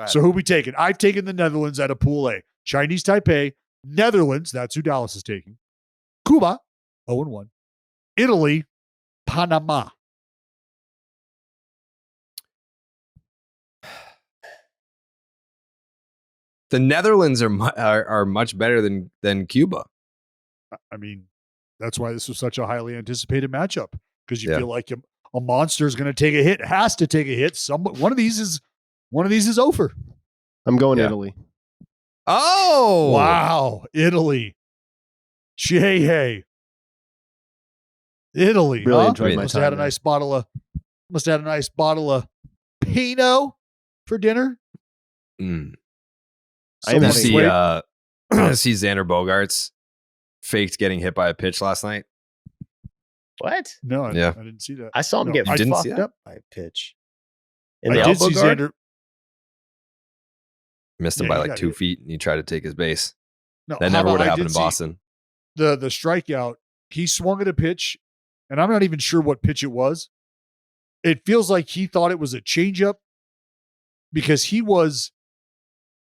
So who we taking? I've taken the Netherlands out of Pool A. Chinese Taipei, Netherlands, that's who Dallas is taking. Cuba, 0-1. Italy, Panama. The Netherlands are much better than Cuba. I mean, that's why this was such a highly anticipated matchup, because you feel like a monster is going to take a hit, has to take a hit. One of these is over. I'm going Italy. Oh wow, Italy. JayHay. Italy. Really enjoyed my must time. Have had a nice bottle of Pinot for dinner. I didn't see Xander Bogaerts faked getting hit by a pitch last night. What? No, I didn't see that. I saw him get fucked up by a pitch. I did see Xander. Missed him by like 2 feet, and he tried to take his base. No, that never would have happened in Boston. The strikeout, he swung at a pitch, and I'm not even sure what pitch it was. It feels like he thought it was a changeup because he was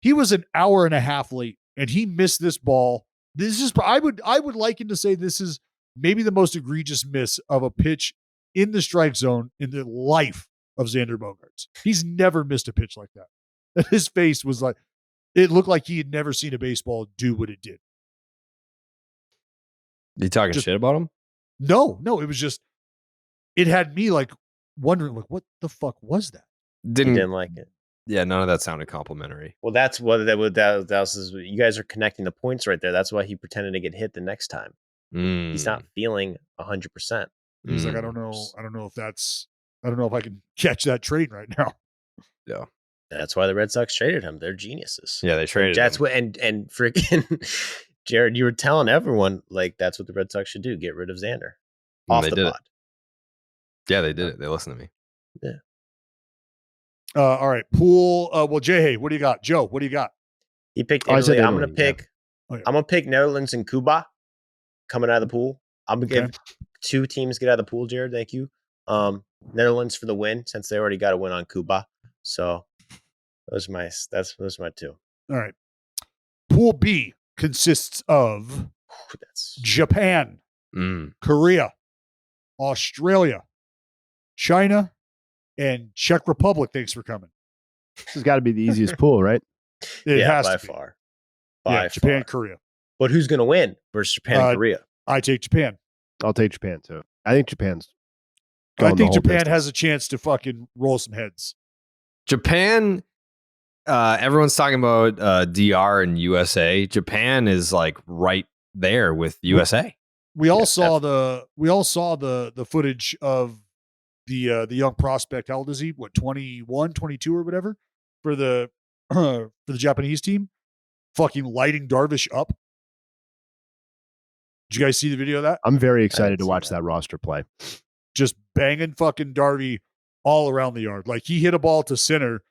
an hour and a half late, and he missed this ball. This is I would liken to say this is maybe the most egregious miss of a pitch in the strike zone in the life of Xander Bogaerts. He's never missed a pitch like that. His face was like, it looked like he had never seen a baseball do what it did. You talking shit about him? No, it was just, it had me like wondering, like, what the fuck was that? Didn't like it. Yeah, none of that sounded complimentary. Well, that's what that was. You guys are connecting the points right there. That's why he pretended to get hit the next time. He's not feeling 100%. He's like, I don't know if I can catch that train right now. Yeah. That's why the Red Sox traded him. They're geniuses. Yeah, they traded him. What and freaking Jared, you were telling everyone like that's what the Red Sox should do: get rid of Xander off the pod. Yeah, they did it. They listened to me. Yeah. All right, Pool. Well, JayHay, what do you got? Joe, what do you got? He picked Italy. I'm gonna pick Netherlands and Cuba coming out of the pool. I'm gonna give 2 teams get out of the pool. Jared, thank you. Netherlands for the win since they already got a win on Cuba. So those are my 2. All right. Pool B consists of Japan, Korea, Australia, China, and Czech Republic. Thanks for coming. This has got to be the easiest pool, right? It has by to be. far. Japan, Korea. But who's going to win versus Japan and Korea? I take Japan. I'll take Japan too. I think Japan has a chance to fucking roll some heads. Japan, everyone's talking about DR and USA. Japan is like right there with USA. We all saw the footage of the young prospect. How old is he? What, 21, 22 or whatever for the Japanese team? Fucking lighting Darvish up. Did you guys see the video of that? I'm very excited to watch that roster play. Just banging fucking Darby all around the yard. Like he hit a ball to center.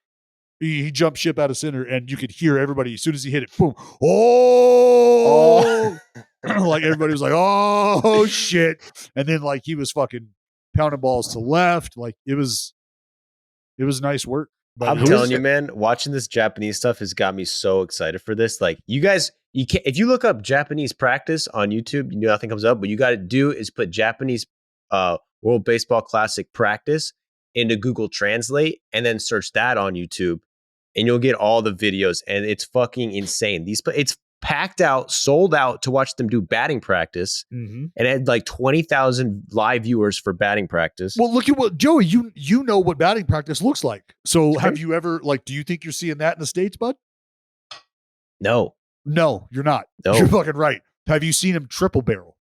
He jumped ship out of center, and you could hear everybody as soon as he hit it. Boom! Oh! Like everybody was like, "Oh shit!" And then like he was fucking pounding balls to left. Like it was nice work. But I'm telling you, man, watching this Japanese stuff has got me so excited for this. Like you guys, you can't, if you look up Japanese practice on YouTube, you know nothing comes up. What you got to do is put Japanese World Baseball Classic practice into Google Translate and then search that on YouTube, and you'll get all the videos. And it's fucking insane. It's packed out, sold out to watch them do batting practice, and it had like 20,000 live viewers for batting practice. Well, look at what Joey, you know what batting practice looks like. So have you ever do you think you're seeing that in the States, bud? No, you're not. No. You're fucking right. Have you seen him triple barrel?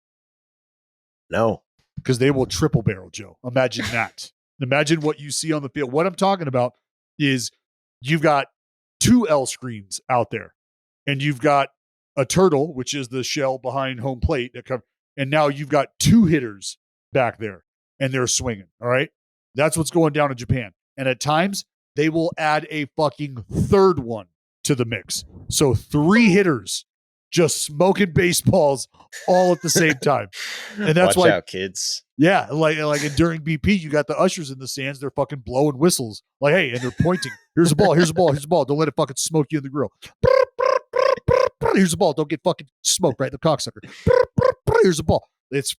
No, because they will triple barrel, Joe. Imagine that. Imagine what you see on the field. What I'm talking about is you've got 2 L screens out there, and you've got a turtle, which is the shell behind home plate, and now you've got 2 hitters back there, and they're swinging. All right, that's what's going down in Japan. And at times they will add a fucking 3rd one to the mix, so 3 hitters just smoking baseballs all at the same time. And that's watch why out, kids. Yeah, like during BP, you got the ushers in the stands. They're fucking blowing whistles, like, hey, and they're pointing. Here's a ball. Here's a ball. Here's a ball. Don't let it fucking smoke you in the grill. Here's a ball. Don't get fucking smoked, right? The cocksucker. Here's a ball. It's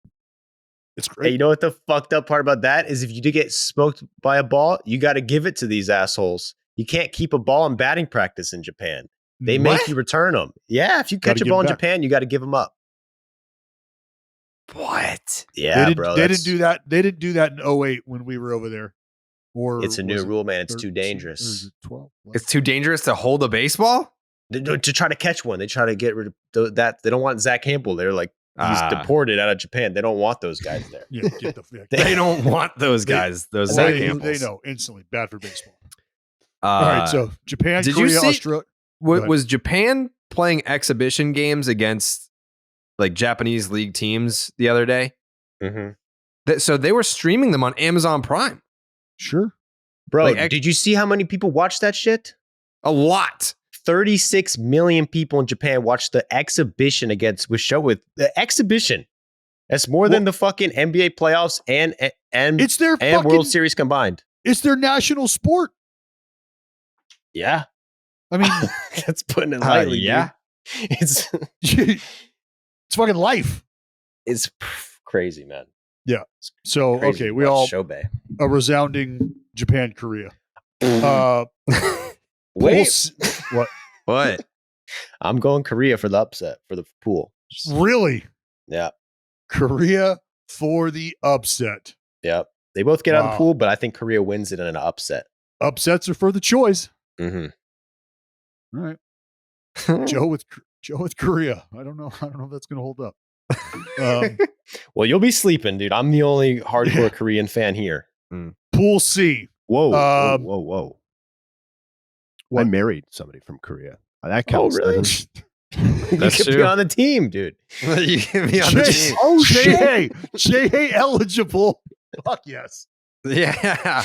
great. Hey, you know what the fucked up part about that is? If you do get smoked by a ball, you got to give it to these assholes. You can't keep a ball in batting practice in Japan. They make you return them. Yeah, if you catch a ball in Japan, you got to give them up. What? Yeah, they didn't do that. They didn't do that in 08 when we were over there. Or it's a new rule, man. It's too dangerous. 12. It's too dangerous to hold a baseball? To try to catch one. They try to get rid of that. They don't want Zach Campbell. They're like, he's deported out of Japan. They don't want those guys there. Yeah, get the they don't want those guys. Those Zach Campbells. They know instantly. Bad for baseball. All right, so Japan, did Korea, you see, Australia. Was Japan playing exhibition games against like Japanese league teams the other day? Mm-hmm. So they were streaming them on Amazon Prime. Sure. Bro, like, did you see how many people watched that shit? A lot. 36 million people in Japan watched the exhibition against the exhibition. That's more than the fucking NBA playoffs and it's their and fucking, World Series combined. It's their national sport. Yeah. I mean, that's putting it lightly. Yeah. It's fucking life. It's crazy, man. Yeah. So, okay, we all Shobei. A resounding Japan, Korea. Wait. What? I'm going Korea for the upset for the pool. Really? Yeah. Korea for the upset. Yep. They both get out of the pool, but I think Korea wins it in an upset. Upsets are for the choice. Mm-hmm. All right. Joe with Korea. I don't know if that's going to hold up. Well, you'll be sleeping, dude. I'm the only hardcore Korean fan here. Pool C. Whoa. Whoa. I married somebody from Korea. That counts. Oh, really? You could be on the team, dude. You can be on the team. Oh, JayHay. JayHay eligible. Fuck yes. Yeah.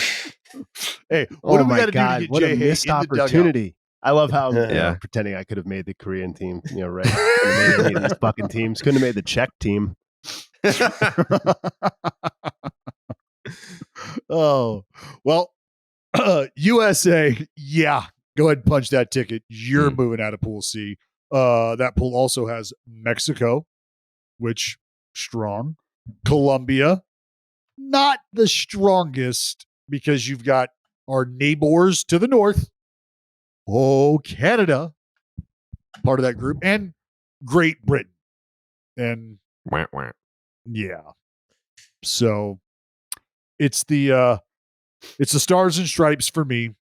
Hey, what do we got to do to get what JayHay a missed in the opportunity. I love how Yeah. pretending I could have made the Korean team. Right? Couldn't have made any of these fucking teams. Couldn't have made the Czech team. Oh, well, USA. Yeah. Go ahead and punch that ticket. You're moving out of Pool C. That pool also has Mexico, which strong. Colombia, not the strongest because you've got our neighbors to the north. Oh, Canada, part of that group, and Great Britain. And yeah. So it's the Stars and Stripes for me.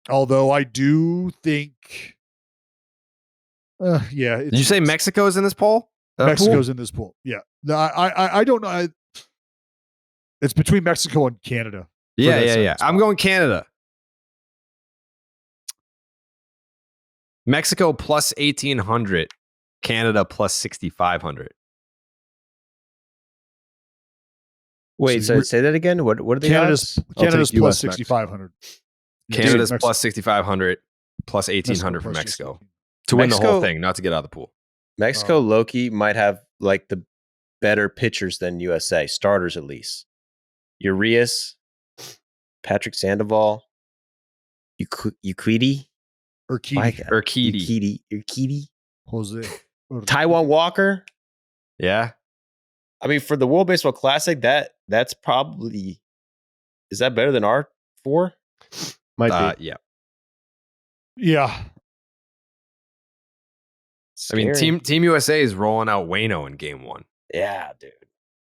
Although I do think yeah. Did you say Mexico's in this poll? Mexico's in this pool. Yeah. No, I don't know. It's between Mexico and Canada. Yeah. I'm going Canada. Mexico plus 1,800. Canada plus 6,500. Wait, so say that again? What are the Canada's odds? Canada's plus 6,500. Canada's plus 6,500 plus 1,800 for Mexico. To win the whole thing, not to get out of the pool. Mexico, Loki might have like the better pitchers than USA, starters at least. Urias, Patrick Sandoval, Urquidy, Jose, Taiwan Walker. Yeah. I mean, for the World Baseball Classic, that's probably, is that better than our 4? Might be. Yeah. Yeah. Scary. I mean, Team USA is rolling out Waino in game 1. Yeah, dude.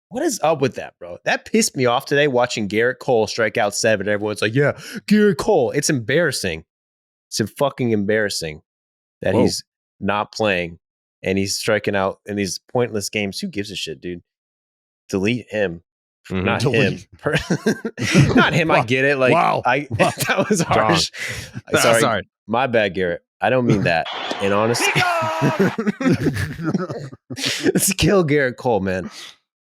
What is up with that, bro? That pissed me off today watching Garrett Cole strike out 7. Everyone's like, yeah, Garrett Cole. It's embarrassing. It's fucking embarrassing that he's not playing and he's striking out in these pointless games. Who gives a shit, dude? Delete him. Mm-hmm. Not him. Not him. I get it. Like, wow. That was harsh. Sorry. My bad, Garrett. I don't mean that. And honestly, let's kill Garrett Cole, man.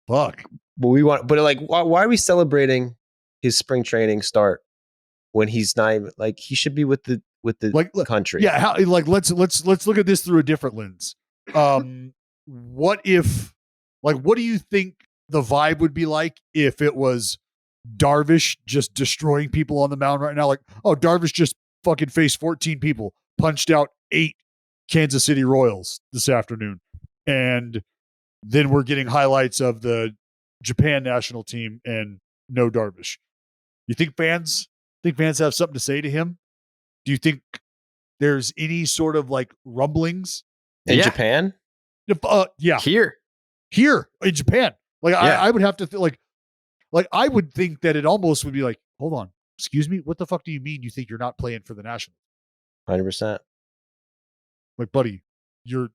Fuck. But why are we celebrating his spring training start when he's not even, like, he should be with the country? Yeah. Let's look at this through a different lens. What do you think the vibe would be like if it was Darvish just destroying people on the mound right now. Like, oh, Darvish just fucking faced 14 people, punched out 8 Kansas City Royals this afternoon. And then we're getting highlights of the Japan national team and no Darvish. You think fans have something to say to him? Do you think there's any sort of like rumblings in Yeah. Japan? Yeah, Here. in Japan? Like Yeah. I would have to like I would think that it almost would be like, hold on, excuse me, what the fuck do you mean you think you're not playing for the national? 100%. Like, buddy, you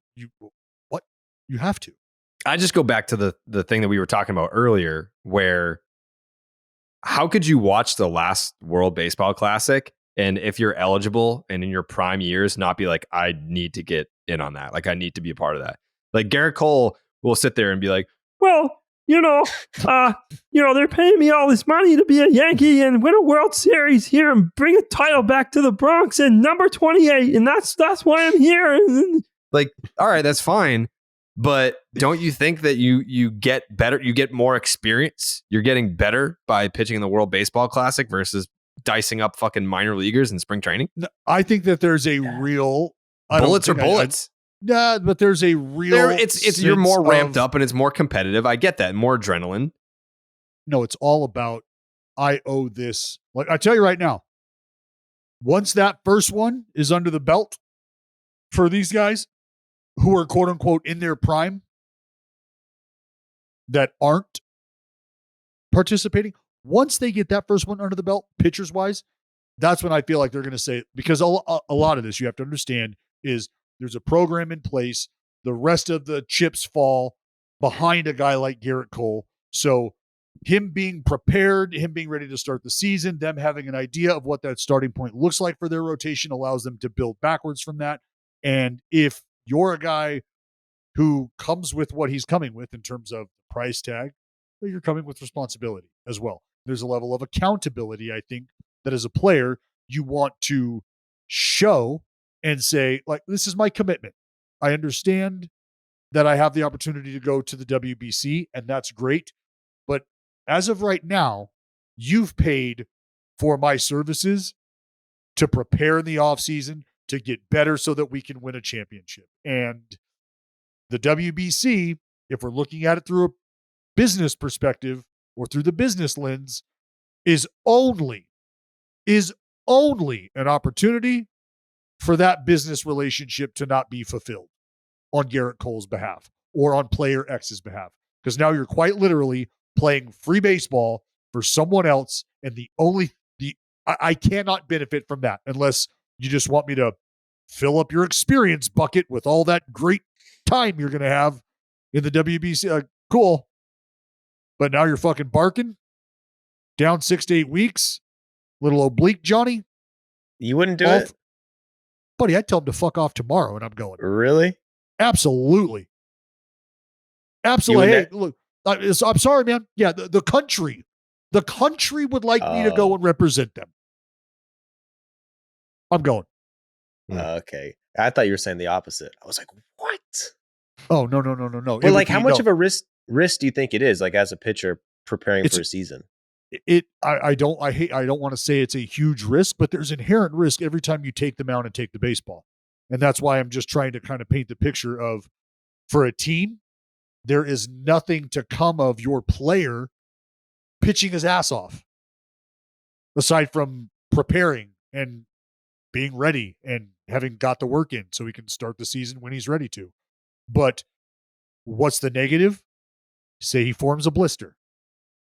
what? You have to. I just go back to the thing that we were talking about earlier, where how could you watch the last World Baseball Classic and if you're eligible and in your prime years, not be like, I need to get in on that. Like, I need to be a part of that. Like Garrett Cole will sit there and be like, well, they're paying me all this money to be a Yankee and win a World Series here and bring a title back to the Bronx and number 28. And that's why I'm here. Like, all right, that's fine. But don't you think that you get better, you get more experience, you're getting better by pitching in the World Baseball Classic versus dicing up fucking minor leaguers in spring training? No, I think that there's a real Bullets are bullets. Yeah, but there's a real. It's you're more ramped up and it's more competitive. I get that, more adrenaline. No, it's all about I owe this. Like I tell you right now, once that first one is under the belt for these guys who are quote unquote in their prime that aren't participating, once they get that first one under the belt, pitchers wise, that's when I feel like they're going to say, because a lot of this you have to understand is there's a program in place. The rest of the chips fall behind a guy like Garrett Cole. So him being prepared, him being ready to start the season, them having an idea of what that starting point looks like for their rotation allows them to build backwards from that. And if you're a guy who comes with what he's coming with in terms of price tag, you're coming with responsibility as well. There's a level of accountability, I think, that as a player, you want to show and say, like, this is my commitment. I understand that I have the opportunity to go to the WBC, and that's great. But as of right now, you've paid for my services to prepare in the offseason, to get better so that we can win a championship. And the WBC, if we're looking at it through a business perspective or through the business lens, is only an opportunity for that business relationship to not be fulfilled on Garrett Cole's behalf or on player X's behalf. Because now you're quite literally playing free baseball for someone else. And I cannot benefit from that unless you just want me to fill up your experience bucket with all that great time you're going to have in the WBC. Cool. But now you're fucking barking down 6 to 8 weeks. Little oblique Johnny. You wouldn't do it? Buddy, I'd tell him to fuck off tomorrow and I'm going. Really? Absolutely. Hey, look, I'm sorry, man. Yeah, the country would like me to go and represent them. I'm going. Okay. I thought you were saying the opposite. I was like, what? Oh, no. But like, how much of a risk do you think it is, like as a pitcher preparing for a season? I don't want to say it's a huge risk, but there's inherent risk every time you take the mound and take the baseball. And that's why I'm just trying to kind of paint the picture of, for a team, there is nothing to come of your player pitching his ass off aside from preparing and being ready and having got the work in so he can start the season when he's ready to. But what's the negative? Say he forms a blister,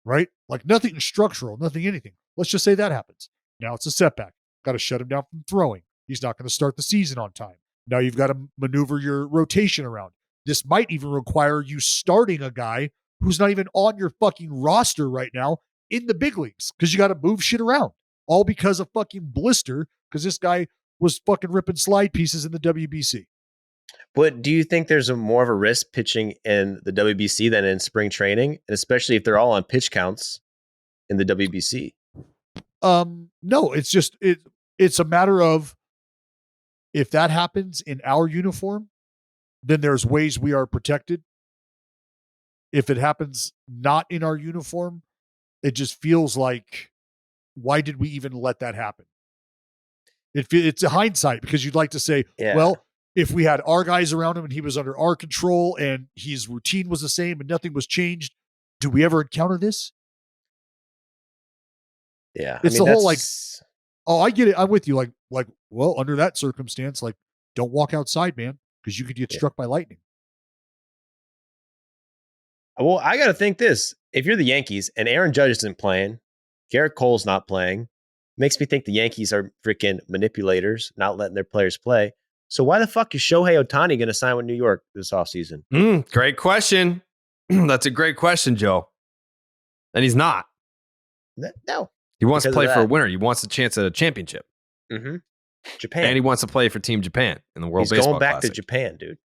right? Like nothing structural, nothing anything. Let's just say that happens. Now it's a setback. Got to shut him down from throwing. He's not going to start the season on time. Now you've got to maneuver your rotation around. This might even require you starting a guy who's not even on your fucking roster right now in the big leagues because you got to move shit around. All because of fucking blister because this guy was fucking ripping slide pieces in the WBC. But do you think there's more of a risk pitching in the WBC than in spring training, and especially if they're all on pitch counts in the WBC? No, it's just it's a matter of if that happens in our uniform, then there's ways we are protected. if it happens not in our uniform, it just feels like, why did we even let that happen? It's a hindsight because you'd like to say, well, if we had our guys around him and he was under our control and his routine was the same and nothing was changed, do we ever encounter this? Yeah. It's the whole like, oh, I get it. I'm with you. Like, well, under that circumstance, like, don't walk outside, man, because you could get struck by lightning. Well, I got to think this. If you're the Yankees and Aaron Judge isn't playing, Garrett Cole's not playing, makes me think the Yankees are freaking manipulators, not letting their players play. So why the fuck is Shohei Ohtani going to sign with New York this offseason? Great question. That's a great question, Joe. And he's not. No. He wants to play for a winner. He wants a chance at a championship. Mm-hmm. Japan. And he wants to play for Team Japan in the World He's Baseball going back Classic. to Japan, dude.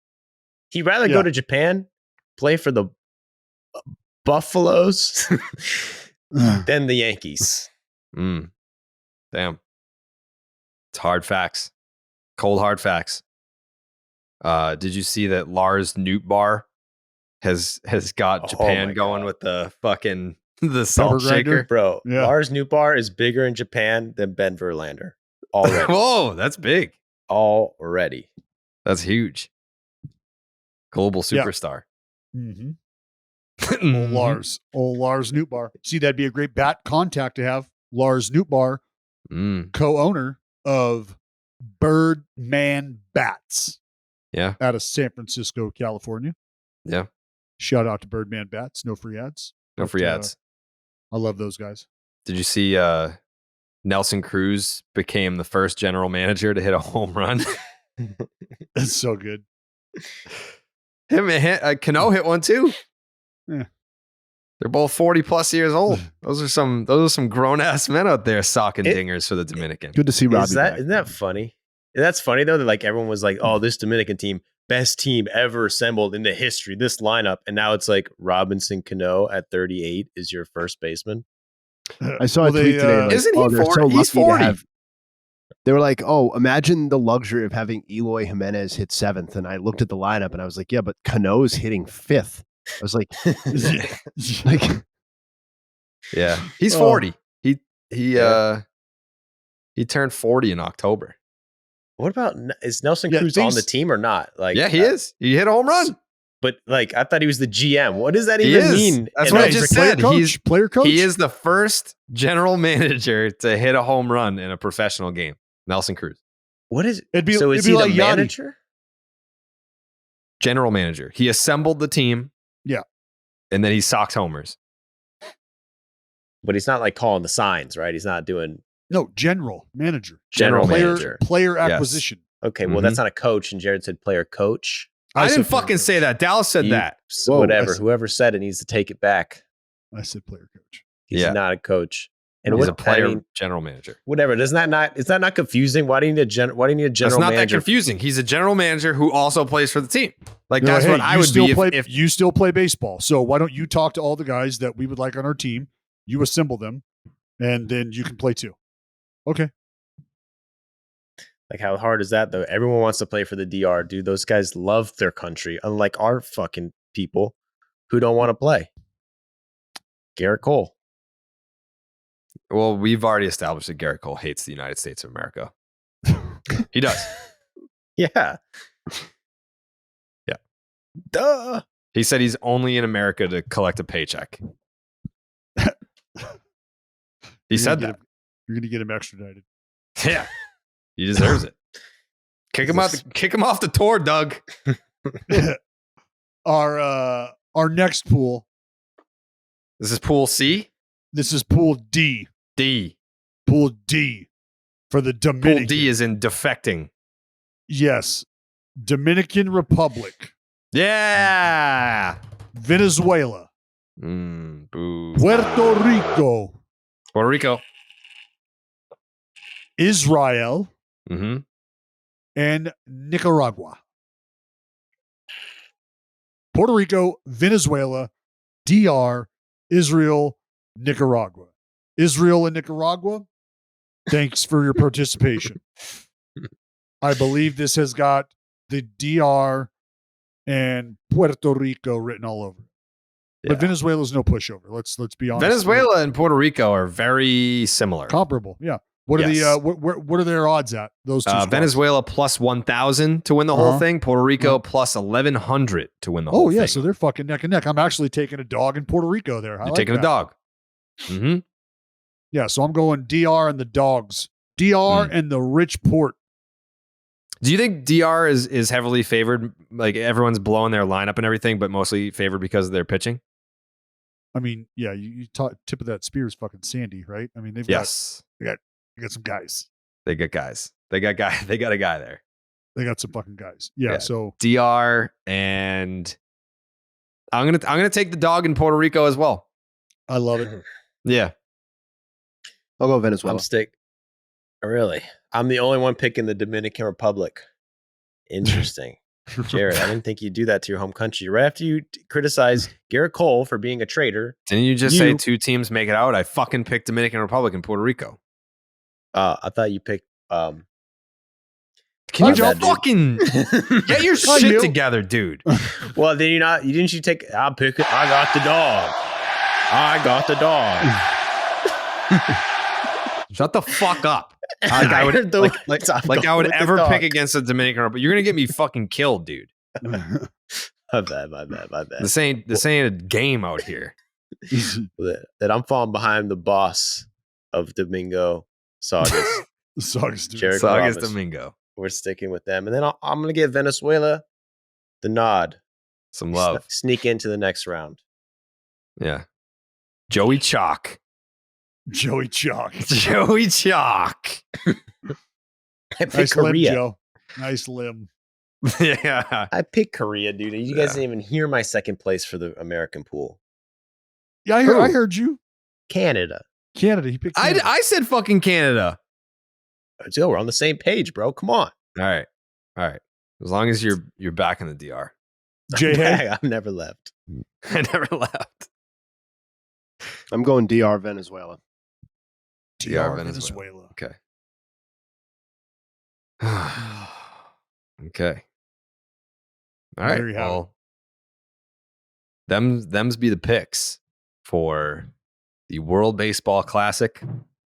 He'd rather go to Japan, play for the Buffaloes than the Yankees. Damn. It's hard facts. Cold hard facts. Did you see that Lars Nootbaar has got Japan going with the fucking the salt shaker? Bro, Lars Nootbaar is bigger in Japan than Ben Verlander. Already. Whoa, that's big. Already. That's huge. Global superstar. Mm-hmm. Old Lars Nootbaar. See, that'd be a great bat contact to have. Lars Nootbaar, co-owner of Birdman Bats. Yeah. Out of San Francisco, California. Yeah. Shout out to Birdman Bats. No free ads. No free ads. I love those guys. Did you see Nelson Cruz became the first general manager to hit a home run? That's so good. Cano hit one too. Yeah. They're both 40 plus years old. Those are some grown ass men out there socking dingers for the Dominican. Good to see Robbie. Isn't that funny? That's funny though, that like everyone was like, oh, this Dominican team, best team ever assembled in the history, this lineup. And now it's like Robinson Cano at 38 is your first baseman. I saw a tweet today. Like, isn't he 40? So He's 40. They were like, oh, imagine the luxury of having Eloy Jimenez hit 7th. And I looked at the lineup and I was like, yeah, but Cano's hitting 5th. I was like, yeah, he's 40. He turned 40 in October. What about, is Nelson Cruz on the team or not? Like, yeah, he is. He hit a home run. But like, I thought he was the GM. What does that even mean? That's what I just said. He's player coach. He is the first general manager to hit a home run in a professional game. Nelson Cruz. What is it? So is he the manager? General manager. He assembled the team. Yeah. And then he socks homers. But he's not like calling the signs, right? He's not doing. No, general manager. General manager. Player acquisition. Yes. Okay, well, that's not a coach. And Jared said player coach. I didn't fucking say that. Dallas said that. Whatever. Whoever said it needs to take it back. I said player coach. He's not a coach. And he's a player general manager. Whatever. Is that not confusing? Why do you need a general manager? It's not that confusing. He's a general manager who also plays for the team. Like that's what I would be if you still play baseball. So why don't you talk to all the guys that we would like on our team? You assemble them, and then you can play too. Okay. Like, how hard is that, though? Everyone wants to play for the DR, dude. Those guys love their country, unlike our fucking people who don't want to play. Garrett Cole. Well, we've already established that Garrett Cole hates the United States of America. He does. Yeah. Yeah. Duh. He said he's only in America to collect a paycheck. He said that. You're going to get him extradited. Yeah. He deserves it. Kick him off the tour, Doug. Our next pool. This is pool C? This is pool D. D. Pool D for the Dominican. Pool D is in defecting. Yes. Dominican Republic. Yeah. Venezuela. Boo. Puerto Rico. Puerto Rico. Israel. Mm-hmm. And Nicaragua. Puerto Rico, Venezuela, DR, Israel, Nicaragua. Israel and Nicaragua, thanks for your participation. I believe this has got the DR and Puerto Rico written all over it. But Venezuela's no pushover. Let's be honest. Venezuela and Puerto Rico are very similar. Comparable. Yeah. What are the what are their odds at? Those two squads? Venezuela plus 1,000 to win the whole thing. Puerto Rico plus 1,100 to win the whole thing. Oh, yeah. So they're fucking neck and neck. I'm actually taking a dog in Puerto Rico there. You're taking a dog. Mm-hmm. Yeah. So I'm going DR and the dogs. DR and the rich port. Do you think DR is heavily favored? Like everyone's blowing their lineup and everything, but mostly favored because of their pitching? I mean, yeah, you tip of that spear is fucking Sandy, right? I mean, they've got some guys. They got guys. They got a guy there. They got some fucking guys. Yeah. So DR and I'm gonna take the dog in Puerto Rico as well. I love it. Yeah. I'll go Venezuela. Really? I'm the only one picking the Dominican Republic. Interesting. Jared, I didn't think you'd do that to your home country. Right after you criticize Garrett Cole for being a traitor. Didn't you just say 2 teams make it out? I fucking picked Dominican Republic and Puerto Rico. I thought you picked Can you just fucking get your shit together, dude? Well, then didn't you take I'll pick it. I got the dog. Shut the fuck up. I would ever pick against the Dominican Republic. You're gonna get me fucking killed, dude. My bad. This ain't a game out here. That I'm falling behind the boss of Domingo Saugus. Saugus Domingo. We're sticking with them. And then I'm going to give Venezuela the nod. Some love. Sneak into the next round. Yeah. Joey Chalk. Joey Chalk. I picked nice Korea. Limb, Joe. Nice limb. Yeah. I picked Korea, dude. You guys didn't even hear my second place for the American pool. Yeah, I heard you. Canada. He picked Canada. I said fucking Canada. Let's go. We're on the same page, bro. Come on. All right. As long as you're back in the DR. JayHay? I've never left. I never left. I'm going DR Venezuela. DR Venezuela. Okay. Okay. All right. Well, them's be the picks for the World Baseball Classic